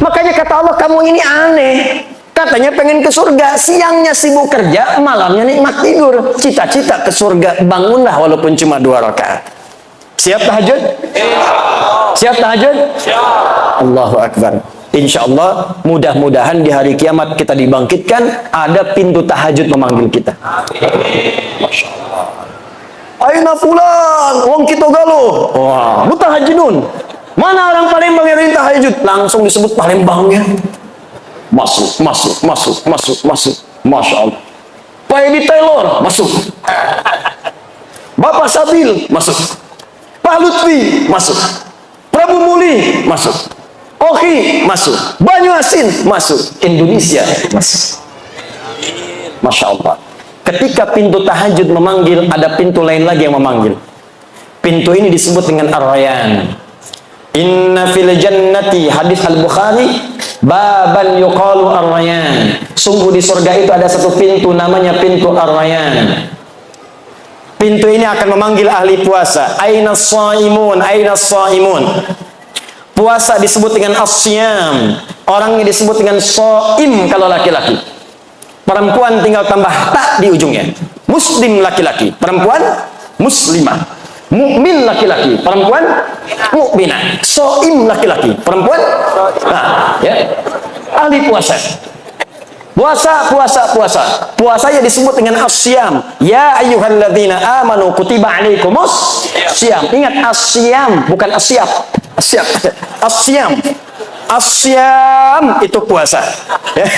Makanya kata Allah, kamu ini aneh. Katanya pengen ke surga, siangnya sibuk kerja, malamnya nikmat tidur. Cita-cita ke surga, bangunlah walaupun cuma 2 rakaat. Siap tahajud? Siap tahajud? Allahu Akbar. Insya Allah, mudah-mudahan di hari kiamat kita dibangkitkan, ada pintu tahajud memanggil kita. Masya Allah. Aina fulan, wong kita galuh. Wah, mutahajidun. Mana orang Palembang yang tahajud? Langsung disebut Palembangnya. Masuk. Masya Allah. Pak Edi Taylor, masuk. Bapak Sabil, masuk. Pak Lutfi, masuk. Prabu Muli, masuk. Oki, masuk. Banyu Asin, masuk. Indonesia, masuk. Masya Allah. Ketika pintu tahajud memanggil, ada pintu lain lagi yang memanggil. Pintu ini disebut dengan Ar-Rayyan. Inna fil jannati, hadis Al-Bukhari, baban yuqalu Ar-Rayyan. Sungguh di surga itu ada satu pintu namanya pintu Ar-Rayyan. Pintu ini akan memanggil ahli puasa. Aina shaimun, aina shaimun. Puasa disebut dengan as-siyam. Orangnya disebut dengan shaim kalau laki-laki. Perempuan tinggal tambah tak di ujungnya. Muslim laki-laki, perempuan muslimah. Mukmin laki-laki, perempuan mukminah. Shaim laki-laki, perempuan ya. Ahli puasa. Puasanya disebut dengan as-siyam. Ya ayyuhalladzina amanu kutiba alaikumus siyam. Ingat as-siyam bukan as-siyam. As-siyam. As-siyam itu puasa. Ya.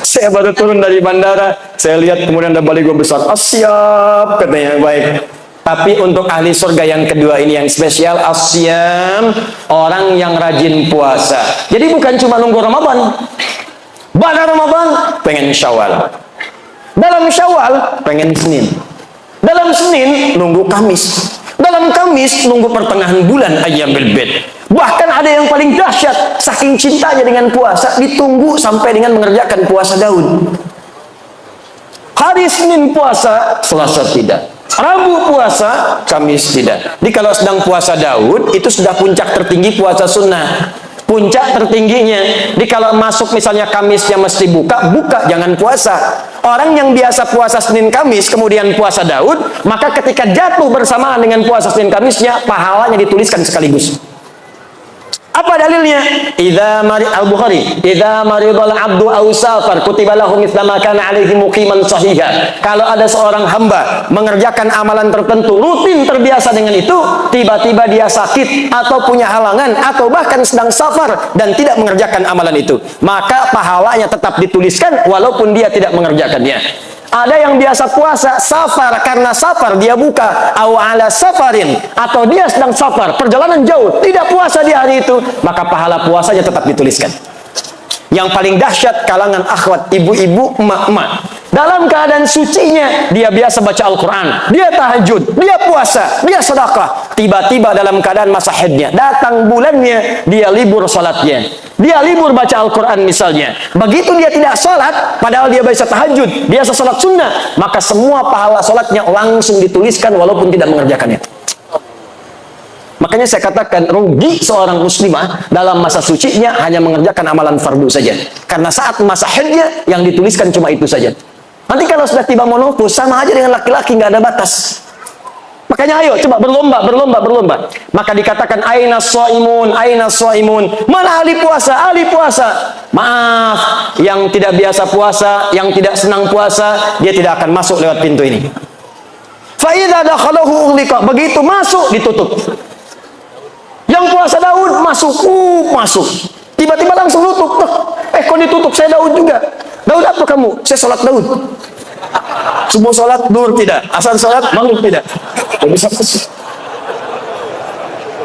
Saya baru turun dari bandara, saya lihat kemudian ada baligo besar. As-siyam katanya, baik. Tapi untuk ahli surga yang kedua ini yang spesial, as-siyam, orang yang rajin puasa. Jadi bukan cuma nunggu Ramadan. Pada Ramadan pengen Syawal. Dalam Syawal pengen Senin. Dalam Senin nunggu Kamis. Dalam Kamis nunggu pertengahan bulan Ayyamul Bid. Bahkan ada yang paling dahsyat, saking cintanya dengan puasa, ditunggu sampai dengan mengerjakan puasa Daud. Hari Senin puasa, Selasa tidak. Rabu puasa, Kamis tidak. Jadi kalau sedang puasa Daud, itu sudah puncak tertinggi puasa sunnah. Puncak tertingginya. Jadi kalau masuk misalnya Kamisnya mesti buka, jangan puasa. Orang yang biasa puasa Senin Kamis, kemudian puasa Daud, maka ketika jatuh bersamaan dengan puasa Senin Kamisnya, pahalanya dituliskan sekaligus. Apa dalilnya? Al-Bukhari, idza maridal abdu aw safar kutiba lahu mithla ma kana alaihi muqiman sahiha. Kalau ada seorang hamba mengerjakan amalan tertentu, rutin terbiasa dengan itu, tiba-tiba dia sakit atau punya halangan atau bahkan sedang safar dan tidak mengerjakan amalan itu, maka pahalanya tetap dituliskan walaupun dia tidak mengerjakannya. Ada yang biasa puasa safar, karena safar dia buka, aw ala safarin, atau dia sedang safar, perjalanan jauh, tidak puasa di hari itu, maka pahala puasanya tetap dituliskan. Yang paling dahsyat kalangan akhwat, ibu-ibu, emak-emak. Dalam keadaan sucinya, dia biasa baca Al-Quran, dia tahajud, dia puasa, dia sedekah. Tiba-tiba dalam keadaan masa haidnya, datang bulannya, dia libur salatnya. Dia libur baca Al-Quran misalnya. Begitu dia tidak sholat, padahal dia biasa tahajud, dia sholat sunnah, maka semua pahala sholatnya langsung dituliskan walaupun tidak mengerjakannya. Makanya saya katakan, rugi seorang muslimah dalam masa sucinya hanya mengerjakan amalan fardu saja. Karena saat masa haidnya yang dituliskan cuma itu saja. Nanti kalau sudah tiba menopause, sama aja dengan laki-laki, nggak ada batas. Makanya ayo coba berlomba. Maka dikatakan aina shaimun, aina shaimun. Mana ahli puasa? Ahli puasa. Maaf, yang tidak biasa puasa, yang tidak senang puasa, dia tidak akan masuk lewat pintu ini. Fa idza dakhalahu ughliqa, begitu masuk ditutup. Yang puasa Daud masuk. Tiba-tiba langsung tutup. Kok ditutup? Saya Daud juga. Daud apa kamu? Saya sholat Daud. Subuh sholat, duhur tidak. Asar sholat, maghrib tidak. Bisa masuk.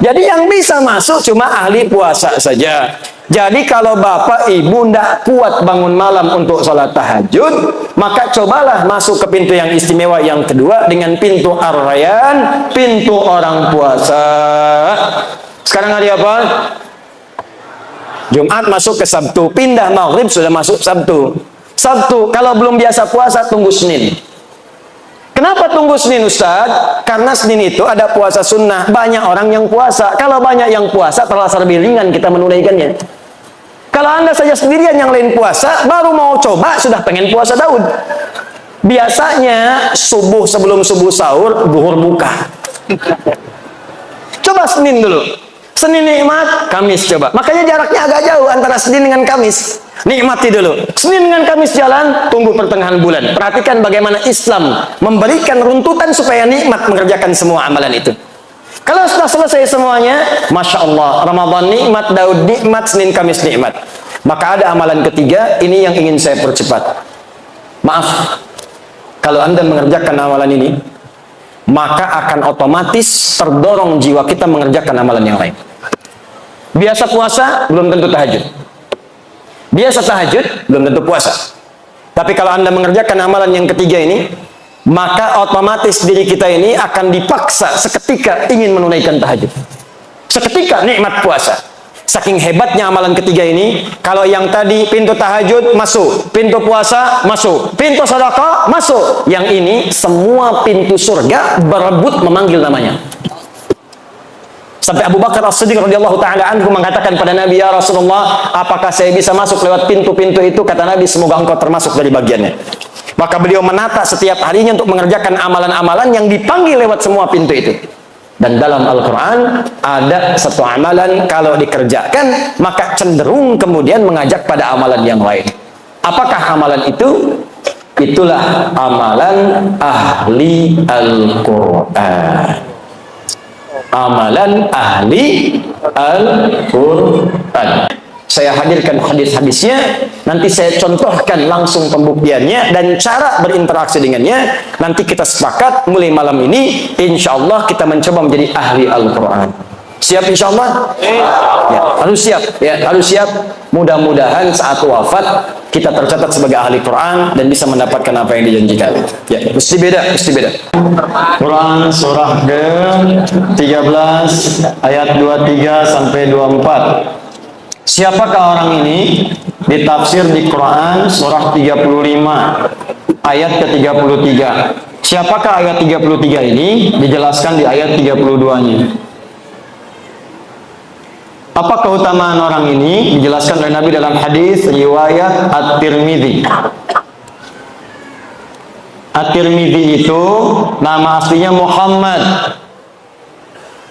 Jadi yang bisa masuk cuma ahli puasa saja. Jadi kalau bapak ibu tidak kuat bangun malam untuk sholat tahajud, maka cobalah masuk ke pintu yang istimewa yang kedua dengan pintu Ar-Rayyan, pintu orang puasa. Sekarang hari apa? Jumat masuk ke Sabtu, pindah maghrib sudah masuk Sabtu. Sabtu, kalau belum biasa puasa tunggu Senin. Kenapa tunggu Senin Ustaz? Karena Senin itu ada puasa sunnah. Banyak orang yang puasa. Kalau banyak yang puasa, terasa lebih ringan kita menunaikannya. Kalau Anda saja sendirian yang lain puasa, baru mau coba sudah pengen puasa Daud. Biasanya subuh, sebelum subuh sahur, duhur buka. Coba Senin dulu. Senin nikmat, Kamis coba. Makanya jaraknya agak jauh antara Senin dengan Kamis. Nikmati dulu. Senin dengan Kamis jalan, tunggu pertengahan bulan. Perhatikan bagaimana Islam memberikan runtutan supaya nikmat mengerjakan semua amalan itu. Kalau sudah selesai semuanya, Masya Allah, Ramadan nikmat, Daud nikmat, Senin Kamis nikmat. Maka ada amalan ketiga, ini yang ingin saya percepat. Maaf, kalau Anda mengerjakan amalan ini, maka akan otomatis terdorong jiwa kita mengerjakan amalan yang lain. Biasa puasa, belum tentu tahajud. Biasa tahajud, belum tentu puasa. Tapi kalau Anda mengerjakan amalan yang ketiga ini, maka otomatis diri kita ini akan dipaksa seketika ingin menunaikan tahajud. Seketika nikmat puasa. Saking hebatnya amalan ketiga ini, kalau yang tadi pintu tahajud masuk, pintu puasa masuk, pintu sedekah masuk, yang ini semua pintu surga berebut memanggil namanya. Sampai Abu Bakar As-Siddiq radhiyallahu taala anhu mengatakan pada Nabi, "Ya Rasulullah, apakah saya bisa masuk lewat pintu-pintu itu?" Kata Nabi, "Semoga engkau termasuk dari bagiannya." Maka beliau menata setiap harinya untuk mengerjakan amalan-amalan yang dipanggil lewat semua pintu itu. Dan dalam Al-Quran ada satu amalan kalau dikerjakan maka cenderung kemudian mengajak pada amalan yang lain. Apakah amalan itu? Itulah amalan ahli Al-Quran. Amalan ahli Al-Quran. Saya hadirkan hadis-hadisnya, nanti saya contohkan langsung pembuktiannya dan cara berinteraksi dengannya. Nanti kita sepakat mulai malam ini, insya Allah kita mencoba menjadi ahli Al-Quran. Siap insya Allah? Ya, harus siap. Ya, harus siap. Mudah-mudahan saat wafat kita tercatat sebagai ahli Quran dan bisa mendapatkan apa yang dijanjikan. Ya, mesti beda, mesti beda. Quran surah ke-13 ayat 23 sampai 24. Siapakah orang ini? Ditafsir di Quran surah 35 ayat ke-33. Siapakah ayat 33 ini? Dijelaskan di ayat 32-nya. Apa keutamaan orang ini? Dijelaskan oleh Nabi dalam hadis riwayat At-Tirmidzi. At-Tirmidzi itu nama aslinya Muhammad.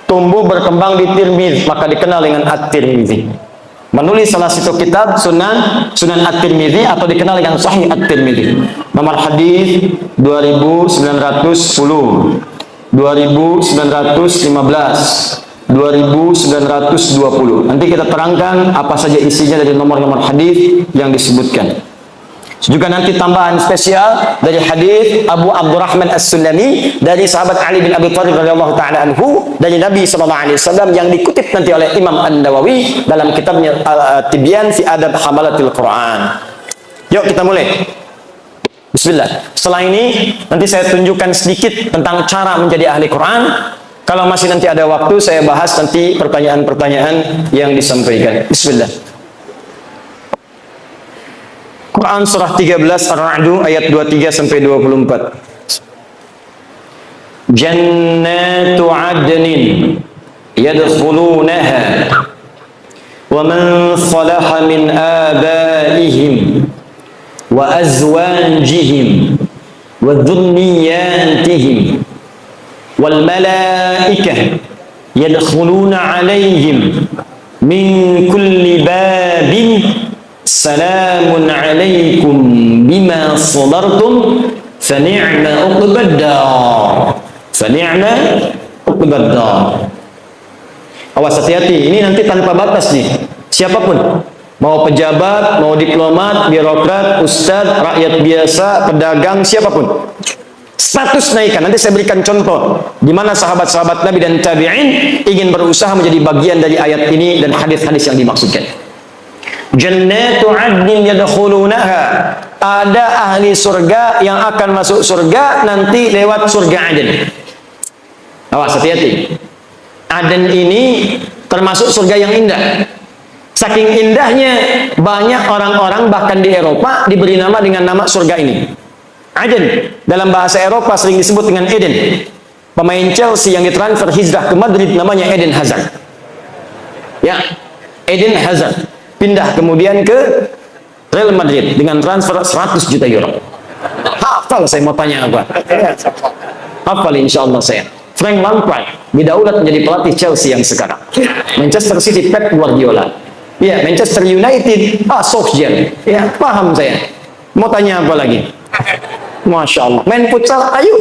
Tumbuh berkembang di Tirmidzi, maka dikenal dengan At-Tirmidzi. Menulis salah satu kitab Sunan At-Tirmidzi atau dikenal dengan Sahih At-Tirmidzi. Nomor hadis 2910, 2915, 2920. Nanti kita terangkan apa saja isinya dari nomor-nomor hadis yang disebutkan. Juga nanti tambahan spesial dari hadis Abu Abdurrahman As-Sulami dari sahabat Ali bin Abi Thalib radhiyallahu taala anhu dari Nabi sallallahu alaihi wasallam yang dikutip nanti oleh Imam An-Nawawi dalam kitabnya Tibyan fi Adab Hamalatil Quran. Yuk kita mulai. Bismillah. Setelah ini nanti saya tunjukkan sedikit tentang cara menjadi ahli Quran. Kalau masih nanti ada waktu saya bahas nanti pertanyaan-pertanyaan yang disampaikan. Bismillah. Quran surah 13 Ar-Ra'd ayat 23 sampai 24. Jannatu 'adnin yadkhulunaha wa man salaha min abaihim wa azwajihim wa dhurriyyatihim wal malaikah yadkhuluna 'alaihim min kulli babin Salamun alaikum bima sabartum fani'ma uqbaddar. Fani'ma uqbaddar. Awas, hati-hati, ini nanti tanpa batas nih. Siapapun, mau pejabat, mau diplomat, birokrat, ustadz, rakyat biasa, pedagang, siapapun. Status naikkan. Nanti saya berikan contoh di mana sahabat-sahabat Nabi dan tabi'in ingin berusaha menjadi bagian dari ayat ini dan hadis-hadis yang dimaksudkan. Jannatu 'adnin yadkhulunaha. Ada ahli surga yang akan masuk surga nanti lewat surga Aden. Awas, hati-hati. Aden ini termasuk surga yang indah. Saking indahnya banyak orang-orang bahkan di Eropa diberi nama dengan nama surga ini. Aden. Dalam bahasa Eropa sering disebut dengan Eden. Pemain Chelsea yang ditransfer hijrah ke Madrid namanya Eden Hazard. Ya, Eden Hazard pindah kemudian ke Real Madrid dengan transfer 100 juta euro. Hafal saya mau tanya apa? Hafal insya Allah saya. Frank Lampard didaulat menjadi pelatih Chelsea yang sekarang. Manchester City Pep Guardiola. Ya, Manchester United Solskjaer. Ya, paham saya. Mau tanya apa lagi? Masya Allah. Main futsal, ayo.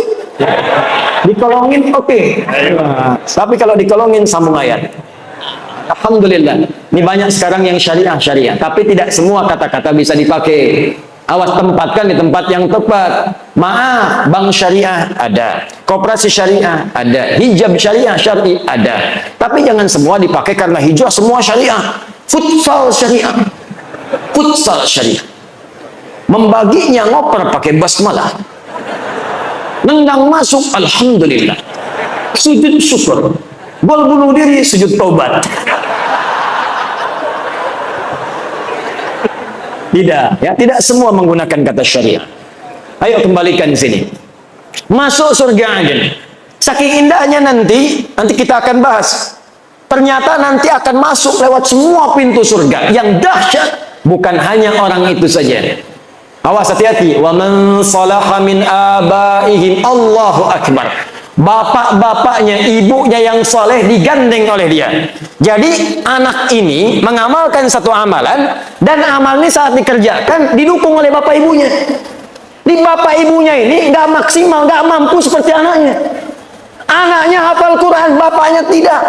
Dikolongin, oke. Tapi kalau dikolongin sambung ayat. Alhamdulillah. Ini banyak sekarang yang syariah. Tapi tidak semua kata-kata bisa dipakai. Awas, tempatkan di tempat yang tepat. Maaf, bank syariah ada, koperasi syariah ada, hijab syariah syar'i ada. Tapi jangan semua dipakai karena hijab semua syariah. Futsal syariah. Futsal syariah. Membaginya ngoper pakai basmalah. Nendang masuk, alhamdulillah. Sujud syukur. Gol bunuh diri, sujud taubat. Tidak, ya, tidak semua menggunakan kata syariah. Ayo kembalikan sini. Masuk surga Aden. Saking indahnya nanti kita akan bahas. Ternyata nanti akan masuk lewat semua pintu surga. Yang dahsyat bukan hanya orang itu saja. Awas, hati-hati. Wa man salaha min abaihim, Allahu akbar. Bapak-bapaknya, ibunya yang soleh digandeng oleh dia. Jadi anak ini mengamalkan satu amalan, dan amal ini saat dikerjakan didukung oleh bapak ibunya. Di bapak ibunya ini nggak maksimal, nggak mampu seperti anaknya. Anaknya hafal Quran, bapaknya tidak.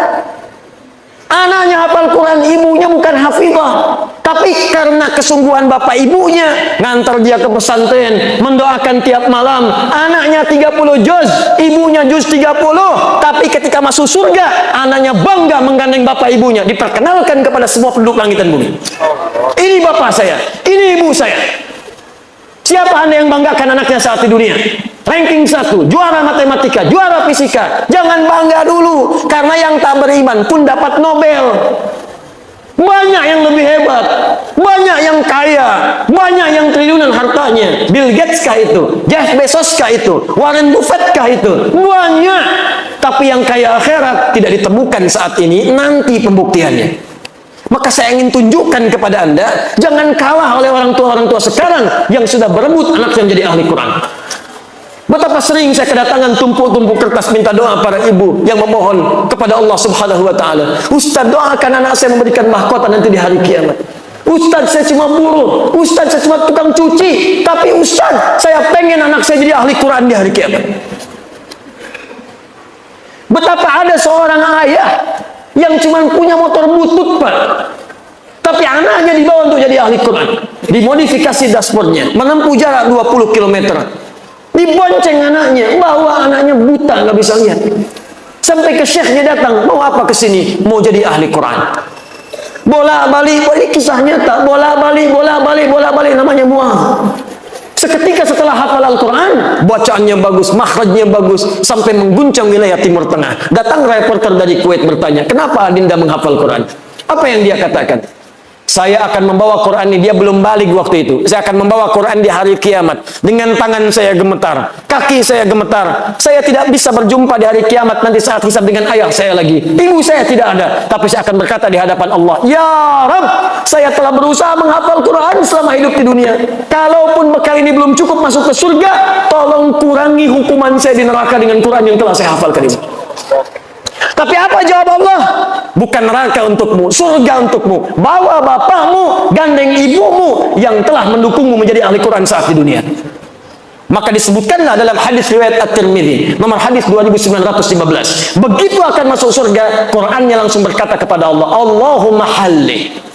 Anaknya hafal Quran, ibunya bukan hafizah. Tapi karena kesungguhan bapak ibunya, ngantar dia ke pesantren, mendoakan tiap malam. Anaknya 30 juz, ibunya juz 30. Tapi ketika masuk surga, anaknya bangga menggandeng bapak ibunya. Diperkenalkan kepada semua penduduk langit dan bumi. Ini bapak saya, ini ibu saya. Siapa Anda yang banggakan anaknya saat di dunia? Ranking 1, juara matematika, juara fisika. Jangan bangga dulu, karena yang tak beriman pun dapat Nobel. Banyak yang lebih hebat, banyak yang kaya, banyak yang triliunan hartanya. Bill Gates kah itu? Jeff Bezos kah itu? Warren Buffett kah itu? Banyak. Tapi yang kaya akhirat tidak ditemukan saat ini, nanti pembuktiannya. Maka saya ingin tunjukkan kepada Anda, jangan kalah oleh orang tua sekarang yang sudah berebut anak yang menjadi ahli Quran. Betapa sering saya kedatangan tumpuk-tumpuk kertas minta doa para ibu yang memohon kepada Allah Subhanahu wa taala. Ustaz, doakan anak saya memberikan mahkota nanti di hari kiamat. Ustaz, saya cuma buruh. Ustaz, saya cuma tukang cuci. Tapi Ustaz, saya pengen anak saya jadi ahli Quran di hari kiamat. Betapa ada seorang ayah yang cuma punya motor butut, Pak, tapi anaknya dibawa untuk jadi ahli Quran. Dimodifikasi dashboardnya, menempuh jarak 20 km. Dibonceng anaknya, bawa anaknya buta, nggak bisa lihat. Sampai ke syekhnya datang, mau apa ke sini? Mau jadi ahli Quran. Bola-balik, ini kisah nyata. Bola-balik, namanya mual. Seketika setelah hafal Al-Quran, bacaannya bagus, makhrajnya bagus, sampai mengguncang wilayah Timur Tengah. Datang reporter dari Kuwait bertanya, kenapa Adinda menghafal Quran? Apa yang dia katakan? Saya akan membawa Quran ini, dia belum balik waktu itu. Saya akan membawa Quran di hari kiamat. Dengan tangan saya gemetar, kaki saya gemetar. Saya tidak bisa berjumpa di hari kiamat nanti saat hisab dengan ayah saya lagi. Ibu saya tidak ada. Tapi saya akan berkata di hadapan Allah, ya Rabb, saya telah berusaha menghafal Quran selama hidup di dunia. Kalaupun bekal ini belum cukup masuk ke surga, tolong kurangi hukuman saya di neraka dengan Quran yang telah saya hafalkan ini. Tapi apa jawab Allah? Bukan neraka untukmu, surga untukmu. Bawa bapakmu, gandeng ibumu yang telah mendukungmu menjadi ahli Quran saat di dunia. Maka disebutkanlah dalam hadis riwayat At-Tirmidzi, nomor hadis 2915. Begitu akan masuk surga, Qurannya langsung berkata kepada Allah, Allahumma halli.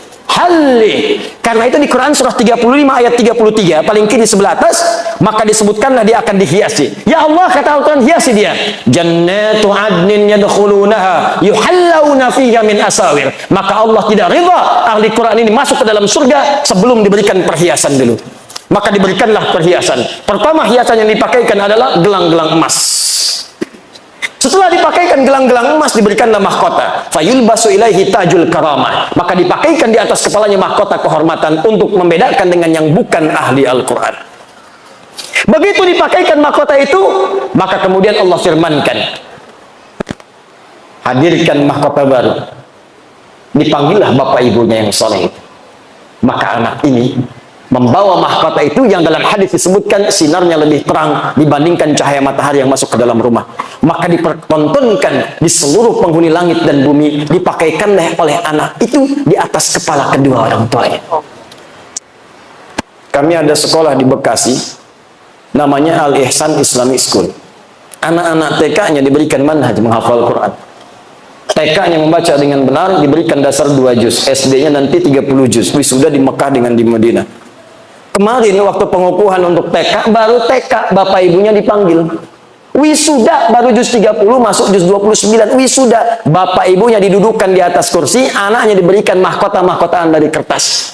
Karena itu di Quran surah 35 ayat 33 paling kiri sebelah atas, maka disebutkanlah dia akan dihiasi. Ya Allah, kata Al-Quran, hiasi dia. Jannatu adnin yadkhulunaha yuhallawna fiha min asawir. Maka Allah tidak ridha ahli Quran ini masuk ke dalam surga sebelum diberikan perhiasan dulu. Maka diberikanlah perhiasan. Pertama hiasan yang dipakaikan adalah gelang-gelang emas. Setelah dipakaikan gelang-gelang emas, diberikanlah mahkota. Fayulbasu ilaihi tajul karamah. Maka dipakaikan di atas kepalanya mahkota kehormatan untuk membedakan dengan yang bukan ahli Al-Quran. Begitu dipakaikan mahkota itu, maka kemudian Allah firmankan, hadirkan mahkota baru. Dipanggillah bapak ibunya yang soleh. Maka anak ini membawa mahkota itu yang dalam hadis disebutkan sinarnya lebih terang dibandingkan cahaya matahari yang masuk ke dalam rumah. Maka dipertontonkan di seluruh penghuni langit dan bumi, dipakaikan oleh anak itu di atas kepala kedua orang tuanya. Kami ada sekolah di Bekasi, namanya Al-Ihsan Islamic School. Anak-anak TK-nya diberikan manhaj menghafal Quran. TK-nya membaca dengan benar, diberikan dasar 2 juz, SD-nya nanti 30 juz, wisuda di Mekah dengan di Madinah. Kemarin waktu pengukuhan untuk TK, baru TK, bapak ibunya dipanggil. Wisuda baru juz 30, masuk juz 29, wisuda. Bapak ibunya didudukan di atas kursi, anaknya diberikan mahkota-mahkotaan dari kertas.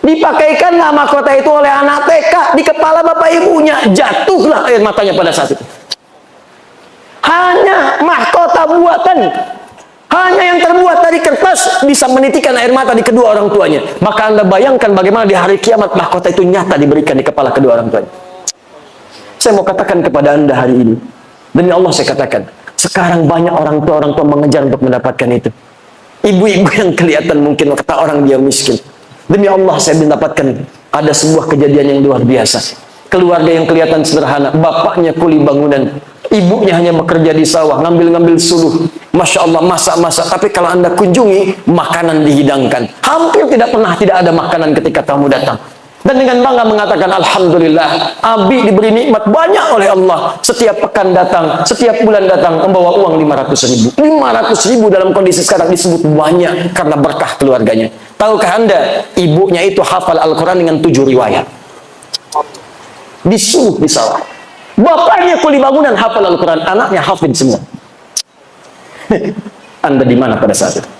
Dipakaikanlah mahkota itu oleh anak TK di kepala bapak ibunya, jatuhlah air matanya pada saat itu. Hanya mahkota buatan, hanya yang terbuat dari kertas bisa menitikan air mata di kedua orang tuanya. Maka Anda bayangkan bagaimana di hari kiamat mahkota itu nyata diberikan di kepala kedua orang tuanya. Saya mau katakan kepada Anda hari ini, demi Allah saya katakan, sekarang banyak orang tua mengejar untuk mendapatkan itu. Ibu-ibu yang kelihatan mungkin kata orang dia miskin. Demi Allah saya mendapatkan ada sebuah kejadian yang luar biasa. Keluarga yang kelihatan sederhana, bapaknya kuli bangunan, ibunya hanya bekerja di sawah, ngambil-ngambil suluh. Masya Allah, masak-masak. Tapi kalau Anda kunjungi, makanan dihidangkan. Hampir tidak pernah tidak ada makanan ketika tamu datang. Dan dengan bangga mengatakan, Alhamdulillah, Abi diberi nikmat banyak oleh Allah. Setiap pekan datang, setiap bulan datang, membawa uang 500.000. 500.000 dalam kondisi sekarang disebut banyak karena berkah keluarganya. Tahukah Anda, ibunya itu hafal Al-Quran dengan 7 riwayat. Disuruh di sawah. Bapaknya kuli bangunan hafal Al-Quran, anaknya hafid semua. Anda di mana pada saat itu?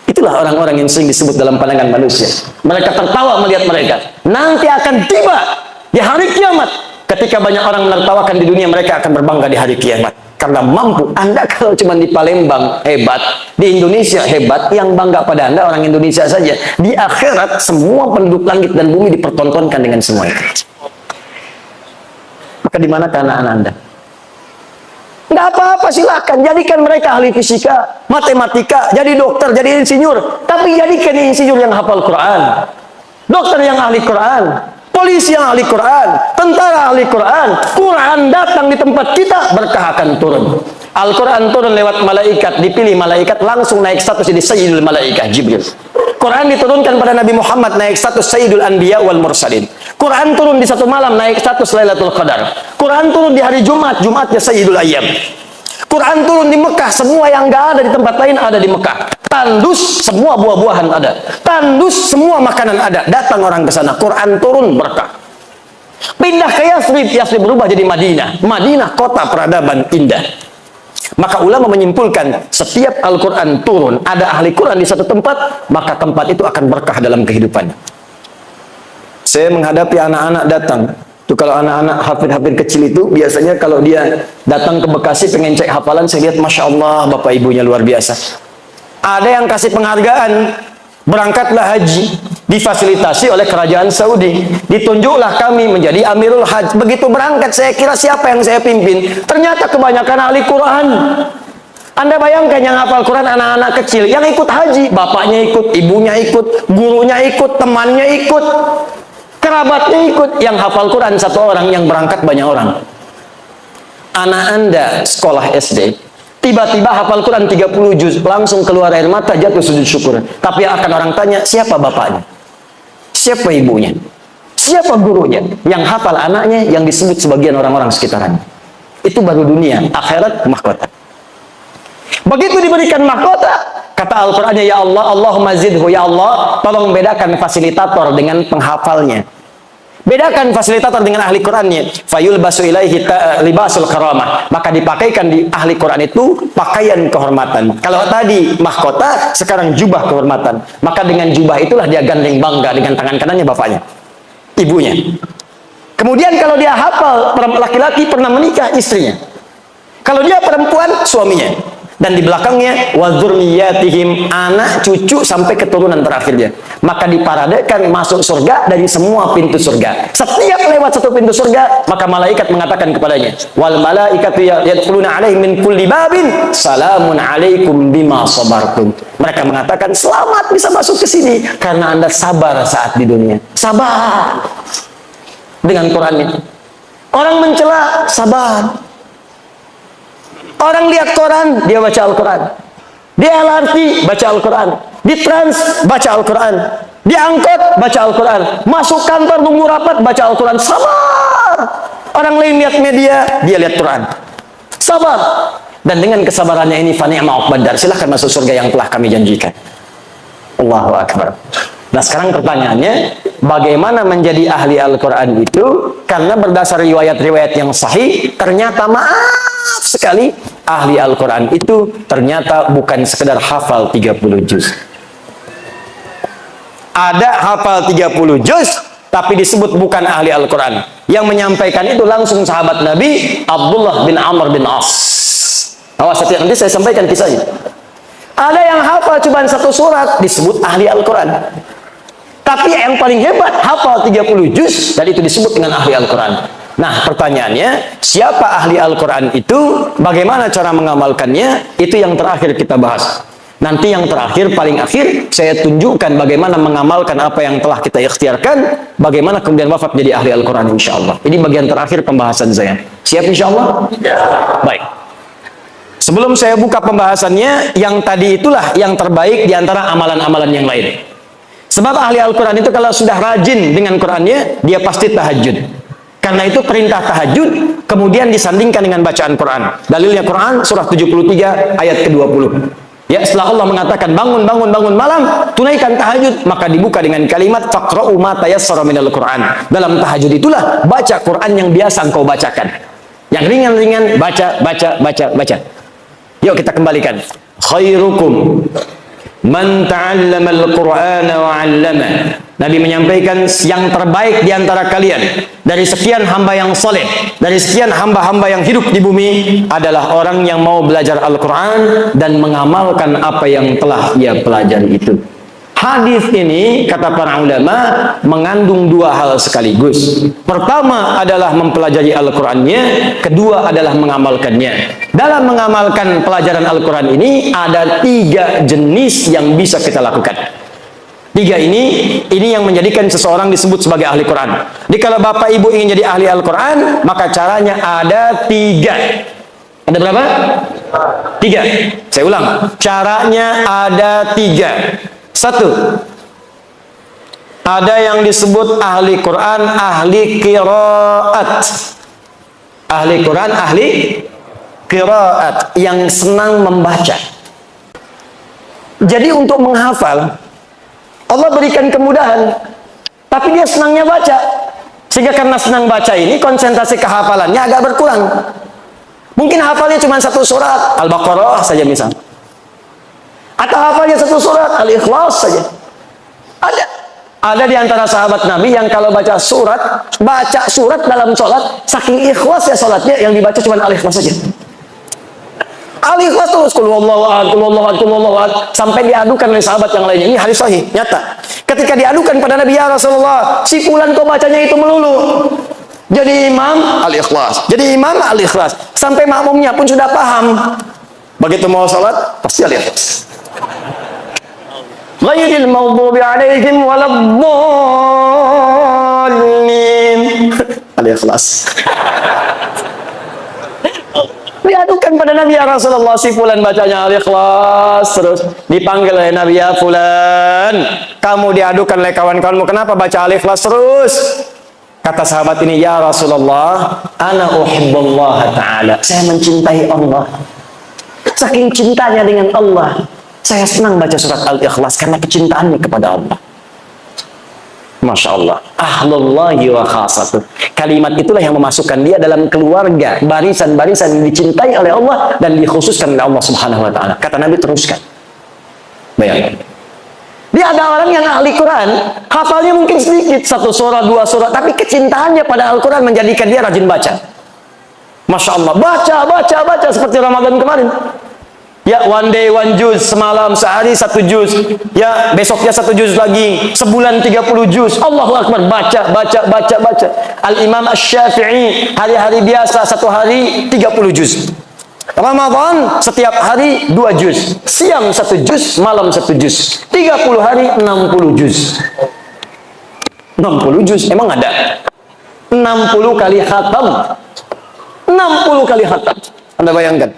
Itulah orang-orang yang sering disebut dalam pandangan manusia. Mereka tertawa melihat mereka. Nanti akan tiba di hari kiamat. Ketika banyak orang menertawakan di dunia, mereka akan berbangga di hari kiamat. Karena mampu. Anda kalau cuma di Palembang hebat, di Indonesia hebat, yang bangga pada Anda orang Indonesia saja. Di akhirat semua penduduk langit dan bumi dipertontonkan dengan semua itu. Maka di mana anak-anak Anda? Nggak apa-apa, silakan jadikan mereka ahli fisika, matematika, jadi dokter, jadi insinyur. Tapi jadikan insinyur yang hafal Quran, dokter yang ahli Quran, polisi yang ahli Quran, tentara ahli Quran. Quran datang di tempat kita, berkah akan turun. Al-Quran turun lewat malaikat, dipilih malaikat langsung naik status jadi Sayyidul Malaikat Jibril. Quran diturunkan pada Nabi Muhammad, naik status Sayyidul Anbiya wal Mursalin. Quran turun di satu malam, naik status Lailatul Qadar. Quran turun di hari Jumat, Jumatnya Sayyidul Ayyam. Quran turun di Mekah, semua yang nggak ada di tempat lain ada di Mekah. Tandus, semua buah-buahan ada. Tandus, semua makanan ada. Datang orang ke sana, Quran turun berkah. Pindah ke Yathrib, Yathrib berubah jadi Madinah. Madinah kota peradaban indah. Maka ulama menyimpulkan, setiap Al-Quran turun, ada ahli Quran di satu tempat, maka tempat itu akan berkah dalam kehidupannya. Saya menghadapi anak-anak datang. Tuh kalau anak-anak hafid-hafid kecil itu, biasanya kalau dia datang ke Bekasi pengen cek hafalan, saya lihat Masya Allah, bapak ibunya luar biasa. Ada yang kasih penghargaan, berangkatlah haji, difasilitasi oleh kerajaan Saudi, ditunjuklah kami menjadi Amirul Hajj. Begitu berangkat, saya kira siapa yang saya pimpin? Ternyata kebanyakan ahli Quran. Anda bayangkan yang hafal Quran anak-anak kecil, yang ikut haji, bapaknya ikut, ibunya ikut, gurunya ikut, temannya ikut, kerabatnya ikut. Yang hafal Quran satu orang, yang berangkat banyak orang. Anak Anda sekolah SD, tiba-tiba hafal Quran 30 juz, langsung keluar air mata, jatuh sujud syukur. Tapi akan orang tanya, siapa bapaknya? Siapa ibunya? Siapa gurunya? Yang hafal anaknya, yang disebut sebagian orang-orang sekitarnya. Itu baru dunia, akhirat mahkota. Begitu diberikan mahkota, kata Al-Qur'annya, ya Allah, Allahumma zidhu, ya Allah, tolong bedakan fasilitator dengan penghafalnya. Bedakan fasilitator dengan ahli Qurannya. Fayul basu ilaihi libasul karamah. Maka dipakaikan di ahli Quran itu pakaian kehormatan. Kalau tadi mahkota, sekarang jubah kehormatan. Maka dengan jubah itulah dia gandeng bangga dengan tangan kanannya bapaknya, ibunya. Kemudian kalau dia hafal, laki-laki pernah menikah, istrinya. Kalau dia perempuan, suaminya. Dan di belakangnya wa dzurriyyatihim, anak cucu sampai keturunan terakhirnya. Maka diparadekan masuk surga dari semua pintu surga. Setiap lewat satu pintu surga, maka malaikat mengatakan kepadanya, wal malaikatu yadkhuluna alaihim min kulli babin salamun alaikum bima sabartum. Mereka mengatakan, selamat bisa masuk ke sini karena Anda sabar saat di dunia. Sabar. Dengan Qurannya. Orang mencela, sabar. Orang lihat koran, dia baca Al-Quran. Di LRT, baca Al-Quran. Di trans, baca Al-Quran. Di angkot, baca Al-Quran. Masuk kantor, tunggu rapat, baca Al-Quran. Sabar. Orang lain lihat media, dia lihat Quran. Sabar. Dan dengan kesabarannya ini, fa ni'ma uqbad dar. Silahkan masuk surga yang telah kami janjikan. Allahu Akbar. Nah sekarang pertanyaannya, bagaimana menjadi ahli Al-Quran itu? Karena berdasar riwayat-riwayat yang sahih, ternyata maaf sekali, ahli Al-Quran itu ternyata bukan sekedar hafal 30 juz. Ada hafal 30 juz, tapi disebut bukan ahli Al-Quran. Yang menyampaikan itu langsung sahabat Nabi, Abdullah bin Amr bin As. Awas, nanti saya sampaikan kisahnya. Ada yang hafal cuma satu surat, disebut ahli Al-Quran. Tapi yang paling hebat, hafal 30 juz, dan itu disebut dengan ahli Al-Quran. Nah, pertanyaannya, siapa ahli Al-Quran itu? Bagaimana cara mengamalkannya? Itu yang terakhir kita bahas. Nanti yang terakhir, paling akhir, saya tunjukkan bagaimana mengamalkan apa yang telah kita ikhtiarkan, bagaimana kemudian wafat jadi ahli Al-Quran, insya Allah. Ini bagian terakhir pembahasan saya. Siap insya Allah? Ya. Baik. Sebelum saya buka pembahasannya, yang tadi itulah yang terbaik di antara amalan-amalan yang lain. Sebab ahli Al-Quran itu kalau sudah rajin dengan Qurannya, dia pasti tahajud. Karena itu perintah tahajud, kemudian disandingkan dengan bacaan Quran. Dalilnya Quran, surah 73, ayat ke-20. Ya, setelah Allah mengatakan, bangun malam, tunaikan tahajud, maka dibuka dengan kalimat, faqra'u ma tayassara minal Quran. Dalam tahajud itulah, baca Quran yang biasa engkau bacakan. Yang ringan-ringan, baca. Yuk kita kembalikan. Khairukum man ta'allama al-Qur'ana wa 'allama. Nabi menyampaikan yang terbaik di antara kalian dari sekian hamba yang saleh, dari sekian hamba-hamba yang hidup di bumi adalah orang yang mau belajar Al-Qur'an dan mengamalkan apa yang telah ia pelajari itu. Hadis ini, kata para ulama, mengandung dua hal sekaligus. Pertama adalah mempelajari Al-Qurannya, kedua adalah mengamalkannya. Dalam mengamalkan pelajaran Al-Quran ini, ada 3 jenis yang bisa kita lakukan. 3 ini yang menjadikan seseorang disebut sebagai ahli Quran. Jadi kalau Bapak Ibu ingin jadi ahli Al-Quran, maka caranya ada 3. Ada berapa? 3. Saya ulang. Caranya ada 3. 1. Ada yang disebut ahli Quran, ahli qiraat. Ahli Quran, ahli qiraat, yang senang membaca. Jadi untuk menghafal, Allah berikan kemudahan, tapi dia senangnya baca. Sehingga karena senang baca ini, konsentrasi kehafalannya agak berkurang. Mungkin hafalnya cuma 1 surat, Al-Baqarah saja misalnya. Atau hafalnya 1 surat, Al-Ikhlas saja. Ada di antara sahabat Nabi yang kalau baca surat dalam sholat, saking ikhlas ya sholatnya, yang dibaca cuma Al-Ikhlas saja. Al-Ikhlas terus, Qul huwallahu ahad, sampai diadukan oleh sahabat yang lainnya. Ini hadis sahih, nyata. Ketika diadukan pada Nabi, ya Rasulullah, si fulan kok bacanya itu melulu. Jadi imam, Al-Ikhlas. Jadi imam, Al-Ikhlas. Sampai makmumnya pun sudah paham. Begitu mau sholat, pasti Al-Ikhlas. Ghairil maghdubi alaihim waladdallin. Al-Ikhlas. Diadukan pada Nabi, ya Rasulullah, si fulan bacanya Al-Ikhlas terus. Dipanggil oleh Nabi, ya fulan, kamu diadukan oleh kawan-kawanmu, kenapa baca Al-Ikhlas terus? Kata sahabat ini, ya Rasulullah, ana uhibbullah ta'ala, saya mencintai Allah. Saking cintanya dengan Allah, saya senang baca surat Al-Ikhlas karena kecintaannya kepada Allah. Masya Allah. Ahlullahi wa khasatuh. Kalimat itulah yang memasukkan dia dalam keluarga, barisan-barisan yang dicintai oleh Allah dan dikhususkan oleh Allah Subhanahu wa ta'ala. Kata Nabi, teruskan. Bayangkan. Dia ada orang yang ahli Quran, hafalnya mungkin sedikit, 1 surat, 2 surat, tapi kecintaannya pada Al-Quran menjadikan dia rajin baca. Masya Allah, baca seperti Ramadan kemarin. Ya, one day one juz, semalam sehari 1 juz. Ya, besoknya 1 juz lagi, sebulan 30 juz. Allahu Akbar, baca. Al-Imam Asy-Syafi'i hari-hari biasa 1 hari 30 juz. Ramadan setiap hari 2 juz. Siang 1 juz, malam 1 juz. 30 hari 60 juz. 60 juz emang ada? 60 kali khatam. 60 kali khatam. Anda bayangkan.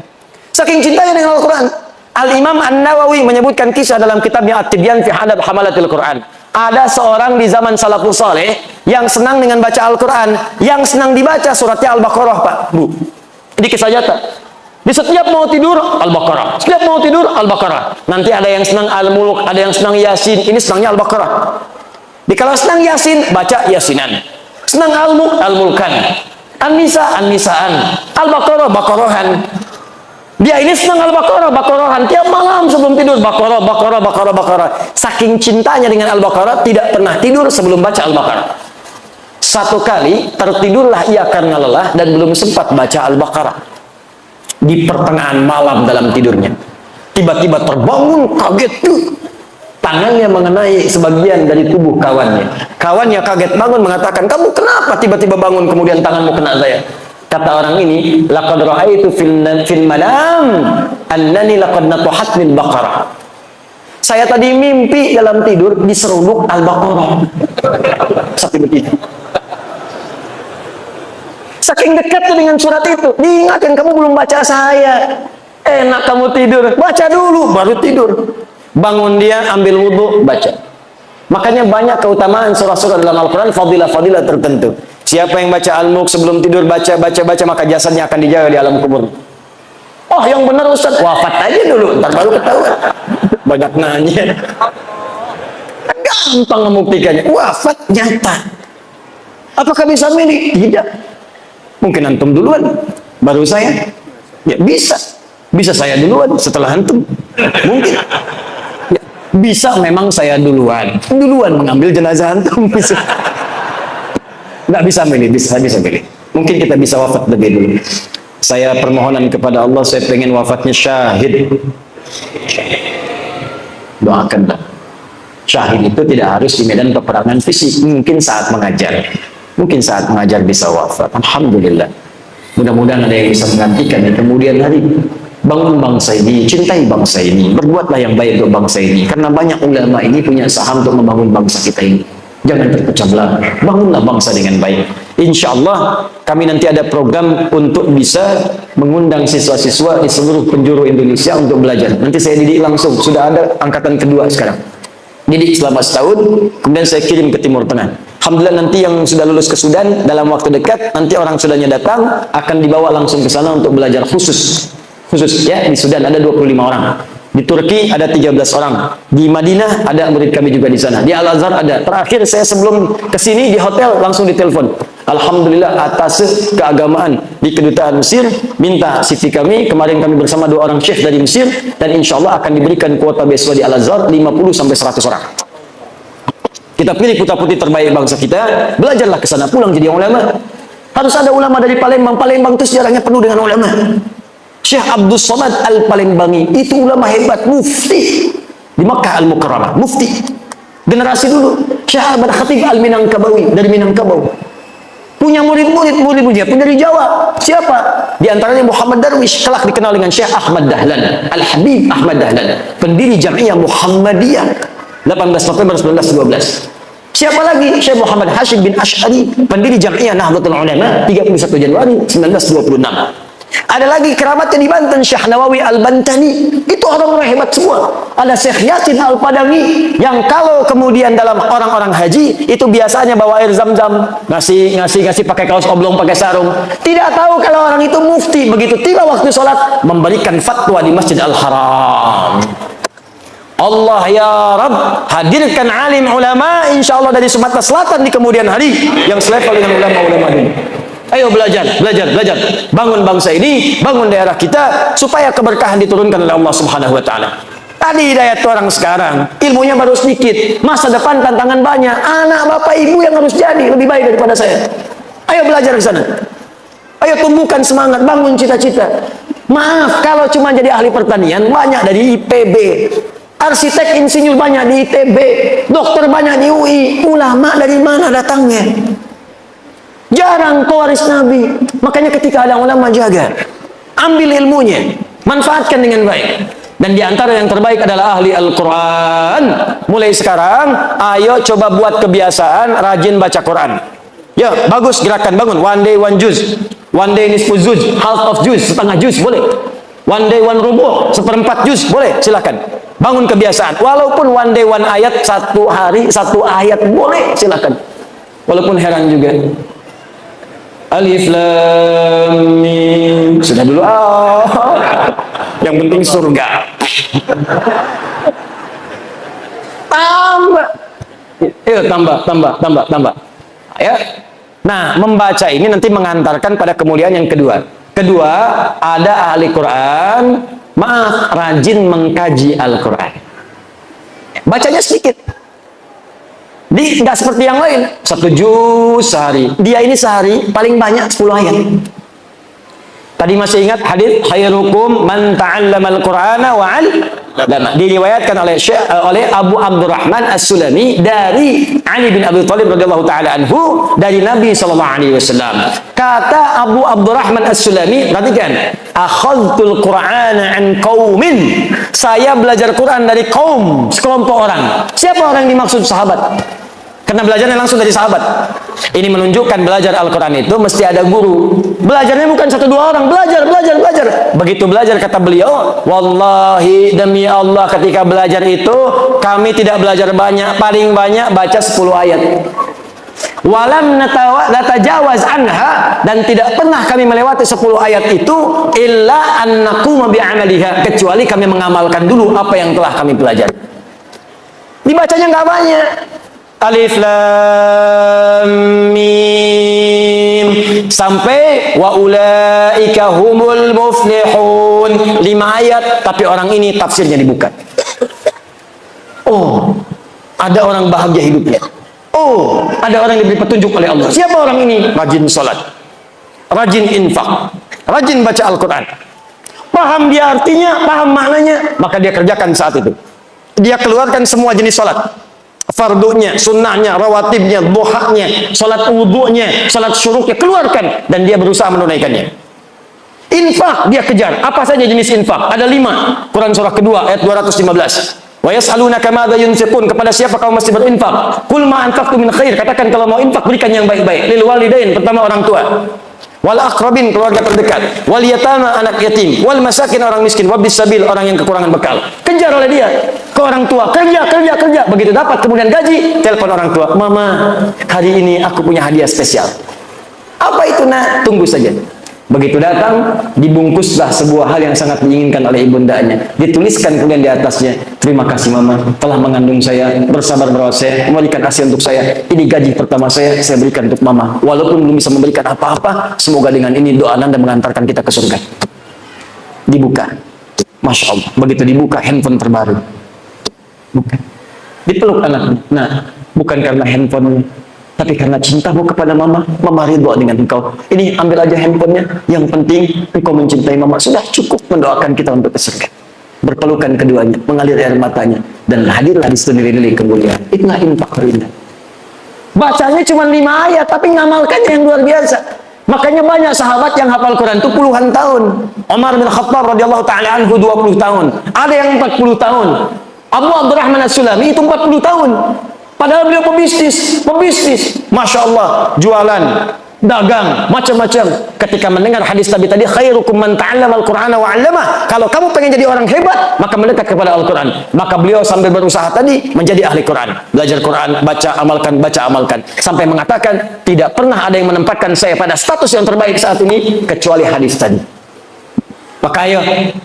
Saking cintanya dengan Al-Quran. Al-Imam An-Nawawi menyebutkan kisah dalam kitabnya At-Tibyan fi Adab Hamalatil Quran. Ada seorang di zaman salafus saleh yang senang dengan baca Al-Quran, yang senang dibaca suratnya Al-Baqarah, Pak, Bu. Ini kisah nyata. Di setiap mau tidur Al-Baqarah, setiap mau tidur Al-Baqarah. Nanti ada yang senang Al-Mulk, ada yang senang Yasin. Ini senangnya Al-Baqarah. Kalau senang Yasin, baca Yasinan. Senang Al-Mulk, Al-Mulkan. An-Nisa, An-Nisaan. Al-Baqarah, Baqarahan. Dia ini senang Al-Baqarah, Baqarahan. Tiap malam sebelum tidur Baqarah. Saking cintanya dengan Al-Baqarah, tidak pernah tidur sebelum baca Al-Baqarah. Satu kali tertidurlah ia karena lelah dan belum sempat baca Al-Baqarah. Di pertengahan malam dalam tidurnya, tiba-tiba terbangun, kaget tuh. Tangannya mengenai sebagian dari tubuh kawannya. Kawannya kaget bangun, mengatakan, "Kamu kenapa tiba-tiba bangun kemudian tanganmu kena saya?" Kata orang ini, "Laqad ra'aitu fil manam annani laqad natuhat min baqarah." Saya tadi mimpi dalam tidur diseruduk Al-Baqarah. Seperti begitu. Saking dekatnya dengan surat itu, diingatkan, kamu belum baca saya. Enak kamu tidur, baca dulu baru tidur. Bangun dia, ambil wudhu, baca. Makanya banyak keutamaan surah-surah dalam Al-Quran, fadilah-fadilah tertentu. Siapa yang baca Al-Mulk sebelum tidur, baca, maka jasadnya akan dijaga di alam kubur. Oh, yang benar Ustaz, wafat aja dulu, ntar baru ketahuan. Banyak nanya. Gampang membuktikannya, wafat nyata. Apakah bisa milih? Tidak. Mungkin antum duluan, baru saya. Ya bisa. Bisa saya duluan setelah antum. Mungkin. Ya, bisa memang saya duluan mengambil jenazah antum. Bisa. Nggak bisa milih, bisa milih. Mungkin kita bisa wafat lebih dulu. Saya permohonan kepada Allah, saya pengen wafatnya syahid. Doakanlah. Syahid itu tidak harus di medan peperangan fisik. Mungkin saat mengajar. Bisa wafat. Alhamdulillah. Mudah-mudahan ada yang bisa menggantikan di kemudian hari. Bangun bangsa ini, cintai bangsa ini, berbuatlah yang baik untuk bangsa ini. Karena banyak ulama ini punya saham untuk membangun bangsa kita ini. Jangan terpecah belah, bangunlah bangsa dengan baik. Insya Allah kami nanti ada program untuk bisa mengundang siswa-siswa di seluruh penjuru Indonesia untuk belajar. Nanti saya didik langsung, sudah ada angkatan kedua sekarang. Didik selama setahun, kemudian saya kirim ke Timur Tengah. Alhamdulillah nanti yang sudah lulus ke Sudan dalam waktu dekat, nanti orang Sudannya datang akan dibawa langsung ke sana untuk belajar khusus ya. Di Sudan ada 25 orang, di Turki ada 13 orang, di Madinah ada murid kami juga di sana, di Al-Azhar ada. Terakhir saya sebelum kesini di hotel langsung ditelepon, alhamdulillah atas keagamaan di kedutaan Mesir minta CV kami. Kemarin kami bersama 2 orang syekh dari Mesir, dan insya Allah akan diberikan kuota beasiswa di Al-Azhar 50-100 orang. Kita pilih putra-putri terbaik bangsa kita, belajarlah ke sana, pulang jadi ulama. Harus ada ulama dari Palembang. Palembang itu sejarahnya penuh dengan ulama. Syekh Abdus Somad Al-Palembangi itu ulama hebat, mufti di Makkah Al-Mukarramah, mufti generasi dulu. Syekh Ahmad Khatib Al-Minangkabawi dari Minangkabau, punya murid-muridnya pun dari Jawa. Siapa? Di antaranya Muhammad Darwish, kelak dikenal dengan Syekh Ahmad Dahlan, Al-Habib Ahmad Dahlan, pendiri Jamiah Muhammadiyah 18 November 1912. Siapa lagi? Syekh Muhammad Hashim bin Ash'ari, pendiri Jamiah Nahdlatul Ulama 31 Januari 1926. Ada lagi kerabatnya di Banten, Syekh Nawawi Al-Bantani. Itu orang-orang hebat semua. Ada Syekh Yasin Al-Padami, yang kalau kemudian dalam orang-orang haji itu biasanya bawa air zam-zam, ngasih pakai kaos oblong, pakai sarung. Tidak tahu kalau orang itu mufti. Begitu tiba waktu sholat, memberikan fatwa di Masjid Al-Haram. Allah ya Rabb, hadirkan alim ulama insya Allah dari Sumatera Selatan di kemudian hari, yang selevel dengan ulama-ulama ini. Ayo belajar. Bangun bangsa ini, bangun daerah kita, supaya keberkahan diturunkan oleh Allah Subhanahu wa Ta'ala. Tadi hidayat orang sekarang, ilmunya baru sedikit, masa depan tantangan banyak. Anak bapak ibu yang harus jadi lebih baik daripada saya. Ayo belajar ke sana. Ayo tumbuhkan semangat, bangun cita-cita. Maaf, kalau cuma jadi ahli pertanian, banyak dari IPB. Arsitek insinyur banyak di ITB. Dokter banyak di UI. Ulama dari mana datangnya? Jarang pewaris Nabi. Makanya ketika ada ulama, jaga. Ambil ilmunya. Manfaatkan dengan baik. Dan di antara yang terbaik adalah ahli Al-Quran. Mulai sekarang, ayo coba buat kebiasaan rajin baca Quran. Ya, bagus gerakan, bangun. One day one juz. One day nisfu juz, half of juz, setengah juz, boleh. One day one rubuh, seperempat juz, boleh, silakan. Bangun kebiasaan. Walaupun one day one ayat, satu hari satu ayat, boleh, silakan. Walaupun heran juga. Alif lam mim. Sudah dulu. Yang penting surga. Tambah. Tambah. Ya. Nah, membaca ini nanti mengantarkan pada kemuliaan yang kedua. Kedua, ada ahli Quran, rajin mengkaji Al-Quran. Bacanya sedikit. Nggak seperti yang lain. 1 juz sehari. Dia ini sehari paling banyak 10 ayat. Tadi masih ingat hadis khairukum man ta'allamal Qur'ana wa 'allama. Diriwayatkan oleh Abu Abdurrahman As-Sulami dari Ali bin Abi Thalib radhiyallahu taala anhu dari Nabi sallallahu alaihi wasallam. Kata Abu Abdurrahman As-Sulami, perhatikan, akhadtul Qur'ana an qaumin. Saya belajar Quran dari kaum, sekelompok orang. Siapa orang yang dimaksud? Sahabat. Karena belajarnya langsung dari sahabat. Ini menunjukkan belajar Al-Quran itu mesti ada guru. Belajarnya bukan 1-2 orang. Belajar. Begitu belajar, kata beliau, wallahi demi Allah, ketika belajar itu kami tidak belajar banyak. Paling banyak baca 10 ayat. Walam natajawaz anha, dan tidak pernah kami melewati 10 ayat itu illa annakum bi'amaliha, kecuali kami mengamalkan dulu apa yang telah kami pelajari. Dibacanya nggak banyak. Alif lam mim sampai wa ulaika humul muflihun. 5 ayat, tapi orang ini tafsirnya dibuka. Oh, ada orang bahagia hidupnya. Oh, ada orang yang diberi petunjuk oleh Allah. Siapa orang ini? Rajin salat, rajin infak, rajin baca Al-Quran. Paham dia artinya, paham maknanya, maka dia kerjakan saat itu. Dia keluarkan semua jenis salat. Fardunya, sunnahnya, rawatibnya, duhanya, salat wudunya, salat syuruknya, keluarkan, dan dia berusaha menunaikannya. Infak dia kejar. Apa saja jenis infak? Ada 5. Quran surah kedua ayat 215. Wa yas'alunaka madza yunfiqun, kepada siapa kau mesti berinfak? Qul ma anfaqtum min khair, katakan kalau mau infak berikan yang baik-baik. Lil walidain, pertama orang tua. Wal aqrabin, keluarga terdekat. Wal yatama, anak yatim. Wal masakin, orang miskin. Wabis sabil, orang yang kekurangan bekal. Kejar oleh dia ke orang tua, kerja. Begitu dapat kemudian gaji, telepon orang tua, mama, hari ini aku punya hadiah spesial. Apa itu, nak? Tunggu saja. Begitu datang, dibungkuslah sebuah hal yang sangat diinginkan oleh ibundanya. Dituliskan kemudian di atasnya, terima kasih mama telah mengandung saya, bersabar merawat saya, memberikan ASI untuk saya. Ini gaji pertama saya berikan untuk mama. Walaupun belum bisa memberikan apa-apa, semoga dengan ini doa Anda mengantarkan kita ke surga. Dibuka. Masya Allah. Begitu dibuka, handphone terbaru. Bukan. Dipeluk anaknya. Nah, bukan karena handphone, tapi karena cintamu kepada mama. Mama ridho dengan engkau. Ini ambil aja handphonenya. Yang penting engkau mencintai mama. Sudah cukup mendoakan kita untuk ke surga. Berpelukan keduanya, mengalir air matanya, dan hadirlah di situ nilai-nilai kemuliaan. Itulah infak indah. Bacanya cuma 5 ayat, tapi ngamalkannya yang luar biasa. Makanya banyak sahabat yang hafal Quran itu puluhan tahun. Umar bin Khattab radhiyallahu taala anhu 20 tahun. Ada yang 40 tahun. Abu Abdurrahman As-Sulami itu 40 tahun. Padahal beliau pebisnis. Masya Allah, jualan, dagang, macam-macam. Ketika mendengar hadis Nabi tadi, khairukum man ta'allama al-Qur'ana wa 'allamah. Kalau kamu pengen jadi orang hebat, maka mendekat kepada Al-Quran. Maka beliau sambil berusaha tadi menjadi ahli Quran. Belajar Quran, baca, amalkan. Sampai mengatakan, tidak pernah ada yang menempatkan saya pada status yang terbaik saat ini, kecuali hadis tadi. Maka ayo,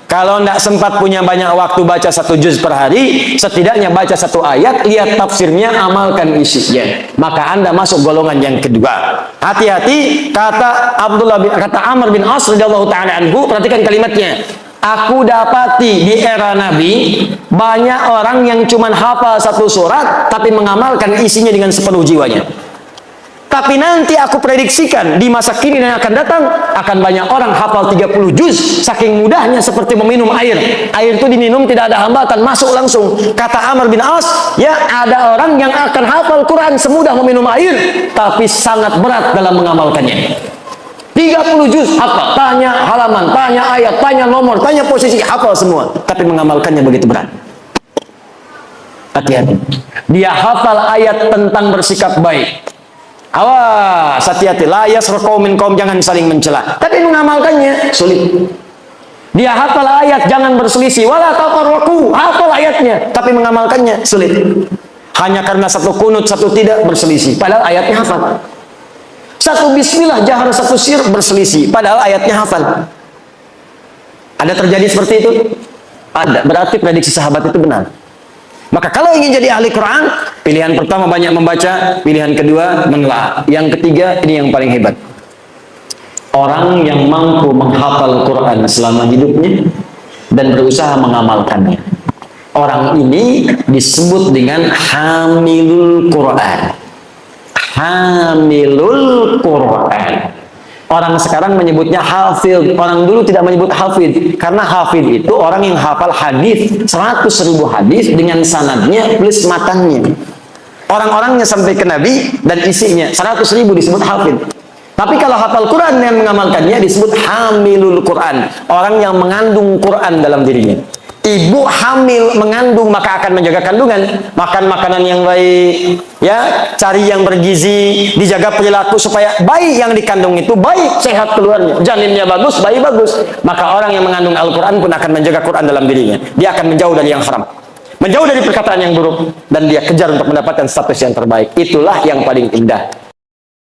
kalau tidak sempat punya banyak waktu baca 1 juz per hari, setidaknya baca 1 ayat, lihat tafsirnya, amalkan isinya. Maka Anda masuk golongan yang kedua. Hati-hati, kata Amr bin As radhiyallahu taala anhu, perhatikan kalimatnya. Aku dapati di era Nabi banyak orang yang cuma hafal 1 surat tapi mengamalkan isinya dengan sepenuh jiwanya. Tapi nanti aku prediksikan di masa kini dan yang akan datang akan banyak orang hafal 30 juz saking mudahnya seperti meminum air. Air itu diminum tidak ada hambatan, masuk langsung. Kata Amr bin As, ya ada orang yang akan hafal Quran semudah meminum air tapi sangat berat dalam mengamalkannya. 30 juz hafal, tanya halaman, tanya ayat, tanya nomor, tanya posisi, hafal semua, tapi mengamalkannya begitu berat. Hati-hati. Dia hafal ayat tentang bersikap baik. Awas, hati-hati. La yasraqu min qaum, jangan saling mencela. Tapi mengamalkannya sulit. Dia hafal ayat jangan berselisih, wala tafarraqu, hafal ayatnya, tapi mengamalkannya sulit. Hanya karena satu kunut, satu tidak berselisih, padahal ayatnya hafal. Satu bismillah jahar, satu sir berselisih, padahal ayatnya hafal. Ada terjadi seperti itu? Ada. Berarti prediksi sahabat itu benar. Maka kalau ingin jadi ahli Quran, pilihan pertama banyak membaca, pilihan kedua menelaah, yang ketiga ini yang paling hebat. Orang yang mampu menghafal Quran selama hidupnya dan berusaha mengamalkannya. Orang ini disebut dengan hamilul Quran. Hamilul Quran. Orang sekarang menyebutnya hafid. Orang dulu tidak menyebut hafid. Karena hafid itu orang yang hafal hadis 100.000 hadis dengan sanadnya plus matanya. Orang-orangnya sampai ke Nabi dan isinya 100.000 disebut hafid. Tapi kalau hafal Quran yang mengamalkannya disebut hamilul Quran. Orang yang mengandung Quran dalam dirinya. Ibu hamil mengandung maka akan menjaga kandungan, makan makanan yang baik, ya, cari yang bergizi, dijaga perilaku supaya bayi yang dikandung itu baik, sehat keluarnya, janinnya bagus, bayi bagus. Maka orang yang mengandung Al-Quran pun akan menjaga Quran dalam dirinya. Dia akan menjauh dari yang haram, menjauh dari perkataan yang buruk, dan dia kejar untuk mendapatkan status yang terbaik. Itulah yang paling indah.